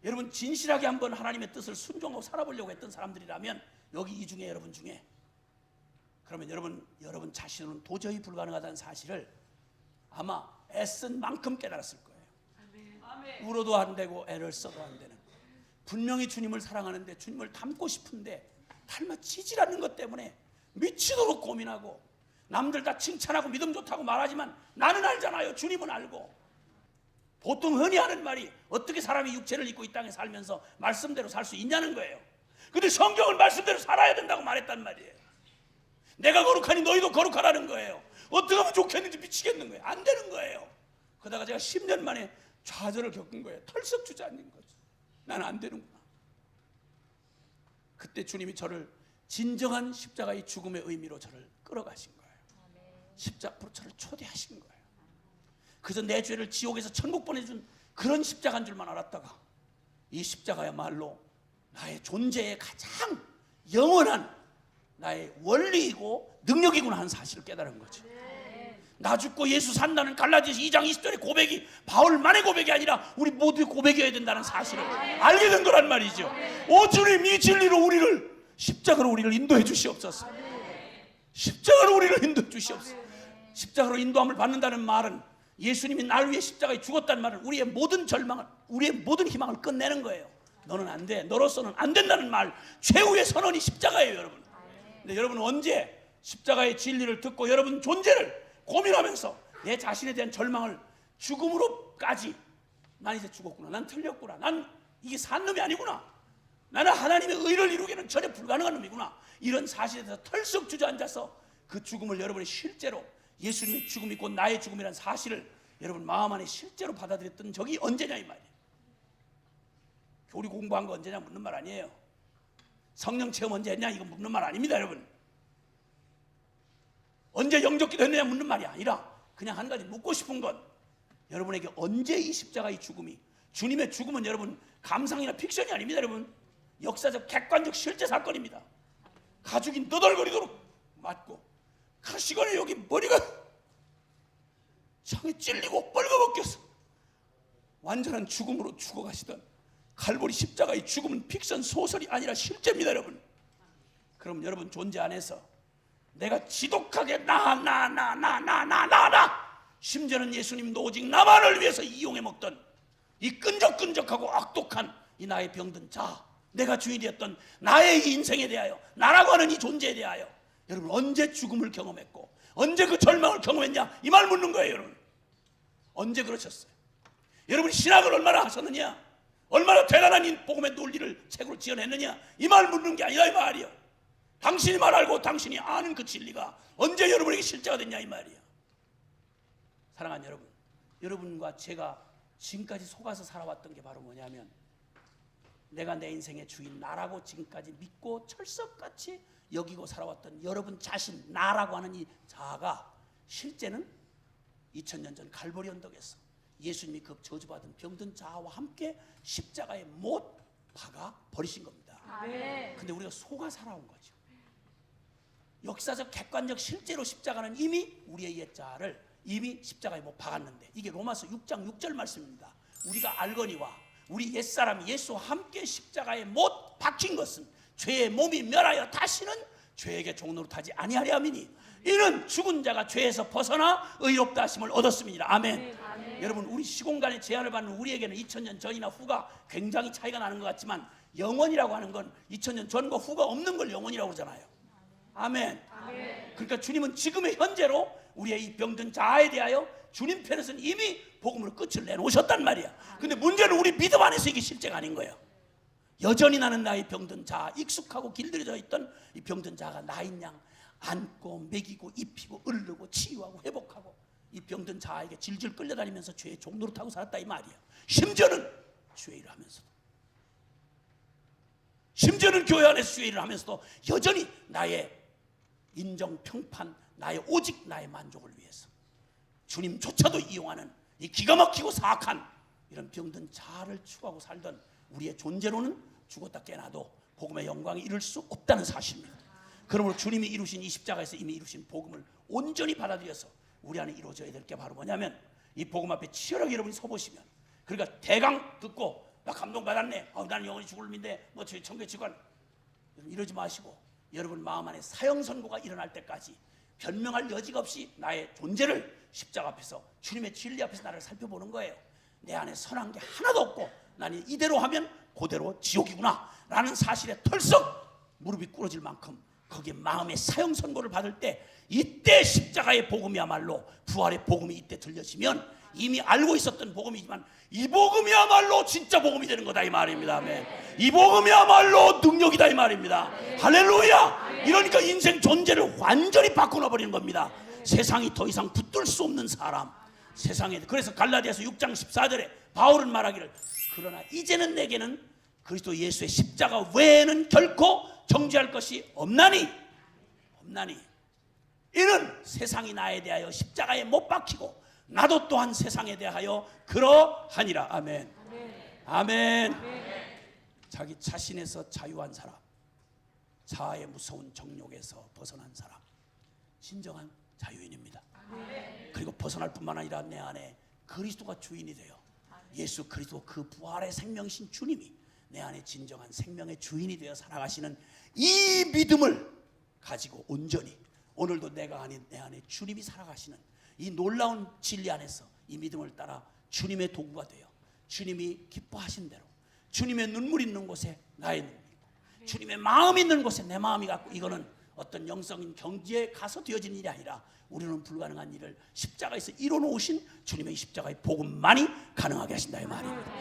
여러분 진실하게 한번 하나님의 뜻을 순종하고 살아보려고 했던 사람들이라면 여기 이 중에 여러분 중에 그러면 여러분 자신은 도저히 불가능하다는 사실을 아마 애쓴 만큼 깨달았을 거예요. 울어도 안 되고 애를 써도 안 되는, 분명히 주님을 사랑하는데 주님을 닮고 싶은데 닮아지질 않는 것 때문에 미치도록 고민하고 남들 다 칭찬하고 믿음 좋다고 말하지만 나는 알잖아요. 주님은 알고. 보통 흔히 하는 말이 어떻게 사람이 육체를 입고 이 땅에 살면서 말씀대로 살 수 있냐는 거예요. 근데 성경은 말씀대로 살아야 된다고 말했단 말이에요. 내가 거룩하니 너희도 거룩하라는 거예요. 어떻게 하면 좋겠는지 미치겠는 거예요. 안 되는 거예요. 그러다가 제가 10년 만에 좌절을 겪은 거예요. 털썩 주저앉는 거죠. 나는 안 되는구나. 그때 주님이 저를 진정한 십자가의 죽음의 의미로 저를 끌어가신 거예요. 십자가로 저를 초대하신 거예요. 그래서 내 죄를 지옥에서 천국 보내준 그런 십자가인 줄만 알았다가 이 십자가야말로 나의 존재의 가장 영원한 나의 원리이고 능력이구나 하는 사실을 깨달은 거죠. 나 죽고 예수 산다는 갈라디아서 2장 20절의 고백이 바울만의 고백이 아니라 우리 모두의 고백이어야 된다는 사실을 알게 된 거란 말이죠. 오 주님, 이 진리로 우리를 십자가로 우리를 인도해 주시옵소서. 십자가로 우리를 인도해 주시옵소서. 십자가로 인도함을 받는다는 말은 예수님이 날 위해 십자가에 죽었다는 말은 우리의 모든 절망을, 우리의 모든 희망을 끝내는 거예요. 너는 안 돼, 너로서는 안 된다는 말, 최후의 선언이 십자가예요, 여러분. 근데 여러분은 언제 십자가의 진리를 듣고 여러분 존재를 고민하면서 내 자신에 대한 절망을 죽음으로까지, 난 이제 죽었구나, 난 틀렸구나, 난 이게 산 놈이 아니구나, 나는 하나님의 의를 이루기는 전혀 불가능한 놈이구나, 이런 사실에 대해서 털썩 주저앉아서 그 죽음을 여러분이 실제로 예수님의 죽음이 곧 나의 죽음이라는 사실을 여러분 마음 안에 실제로 받아들였던 적이 언제냐 이 말이에요. 교리 공부한 거 언제냐 묻는 말 아니에요. 성령 체험 언제 했냐 이거 묻는 말 아닙니다. 여러분 언제 영접기도 했느냐 묻는 말이 아니라 그냥 한 가지 묻고 싶은 건 여러분에게 언제 이 십자가의 죽음이, 주님의 죽음은 여러분 감상이나 픽션이 아닙니다. 여러분 역사적 객관적 실제 사건입니다. 가죽이 너덜거리도록 맞고 가시관에 여기 머리가 창에 찔리고 뻘거벗겨서 완전한 죽음으로 죽어가시던 갈보리 십자가의 죽음은 픽션 소설이 아니라 실제입니다. 여러분 그럼 여러분 존재 안에서 내가 지독하게 나 심지어는 예수님도 오직 나만을 위해서 이용해 먹던 이 끈적끈적하고 악독한 이 나의 병든 자, 내가 주인이었던 나의 이 인생에 대하여, 나라고 하는 이 존재에 대하여 여러분 언제 죽음을 경험했고 언제 그 절망을 경험했냐 이 말 묻는 거예요. 여러분 언제 그러셨어요? 여러분 신학을 얼마나 하셨느냐, 얼마나 대단한 이 복음의 논리를 책으로 지어냈느냐 이 말 묻는 게 아니라 이 말이에요. 당신이 말 알고 당신이 아는 그 진리가 언제 여러분에게 실제가 됐냐 이 말이에요. 사랑하는 여러분, 여러분과 제가 지금까지 속아서 살아왔던 게 바로 뭐냐면 내가 내 인생의 주인 나라고 지금까지 믿고 철석같이 여기고 살아왔던 여러분 자신, 나라고 하는 이 자아가 실제는 2000년 전 갈보리 언덕에서 예수님이 그 저주받은 병든 자아와 함께 십자가에 못 박아 버리신 겁니다. 근데 우리가 속아 살아온 거죠. 역사적 객관적 실제로 십자가는 이미 우리의 옛자아를 이미 십자가에 못 박았는데, 이게 로마서 6장 6절 말씀입니다. 우리가 알거니와 우리 옛사람 예수와 함께 십자가에 못 박힌 것은 죄의 몸이 멸하여 다시는 죄에게 종노릇하지 아니하려 함이니 이는 죽은 자가 죄에서 벗어나 의롭다 하심을 얻었습니다. 아멘. 여러분 우리 시공간의 제한을 받는 우리에게는 2000년 전이나 후가 굉장히 차이가 나는 것 같지만 영원이라고 하는 건 2000년 전과 후가 없는 걸 영원이라고 그러잖아요. 아멘. 그러니까 주님은 지금의 현재로 우리의 이 병든 자아에 대하여 주님 편에서는 이미 복음으로 끝을 내놓으셨단 말이야. 근데 문제는 우리 믿음 안에서 이게 실제가 아닌 거예요. 여전히 나는 나의 병든 자아, 익숙하고 길들여져 있던 이 병든 자아가 나인 양 안고 먹이고 입히고 으르고 치유하고 회복하고 이 병든 자아에게 질질 끌려다니면서 죄의 종노릇하고 살았다 이 말이야. 심지어는 주의 일을 하면서도, 심지어는 교회 안에서 주의 일을 하면서도 여전히 나의 인정 평판, 나의 오직 나의 만족을 위해서 주님조차도 이용하는 이 기가 막히고 사악한 이런 병든 자아를 추구하고 살던 우리의 존재로는 죽었다 깨나도 복음의 영광에 이룰 수 없다는 사실입니다. 그러므로 주님이 이루신 이 십자가에서 이미 이루신 복음을 온전히 받아들여서 우리 안에 이루어져야 될 게 바로 뭐냐면 이 복음 앞에 치열하게 여러분이 서보시면, 그러니까 대강 듣고 나 감동받았네. 나는 영원히 죽을 믿네. 뭐 저 천국에 지관 이러지 마시고 여러분 마음 안에 사형 선고가 일어날 때까지 변명할 여지가 없이 나의 존재를 십자가 앞에서 주님의 진리 앞에서 나를 살펴보는 거예요. 내 안에 선한 게 하나도 없고 나는 이대로 하면 그대로 지옥이구나 라는 사실에 털썩 무릎이 꿇어질 만큼 거기에 마음의 사형 선고를 받을 때 이때 십자가의 복음이야말로 부활의 복음이 이때 들려지면 이미 알고 있었던 복음이지만 이 복음이야말로 진짜 복음이 되는 거다 이 말입니다. 아멘. 이 복음이야말로 능력이다 이 말입니다. 할렐루야. 이러니까 인생 존재를 완전히 바꿔놔버리는 겁니다. 세상이 더 이상 붙들 수 없는 사람. 세상에. 그래서 갈라디아서 6장 14절에 바울은 말하기를 그러나 이제는 내게는 그리스도 예수의 십자가 외에는 결코 정죄할 것이 없나니 이는 세상이 나에 대하여 십자가에 못 박히고 나도 또한 세상에 대하여 그러하니라. 아멘. 아멘. 자기 자신에서 자유한 사람, 자아의 무서운 정욕에서 벗어난 사람, 진정한 자유인입니다. 그리고 벗어날 뿐만 아니라 내 안에 그리스도가 주인이 되어 예수 그리스도 그 부활의 생명이신 주님이 내 안에 진정한 생명의 주인이 되어 살아가시는 이 믿음을 가지고 온전히 오늘도 내가 아닌 내 안에 주님이 살아가시는 이 놀라운 진리 안에서 이 믿음을 따라 주님의 도구가 되어 주님이 기뻐하신 대로 주님의 눈물 있는 곳에 나의 눈물이 있고 주님의 마음 있는 곳에 내 마음이 갖고 이거는 어떤 영성인 경지에 가서 되어진 일이 아니라 우리는 불가능한 일을 십자가에서 이뤄놓으신 주님의 십자가의 복음만이 가능하게 하신다 이 말입니다.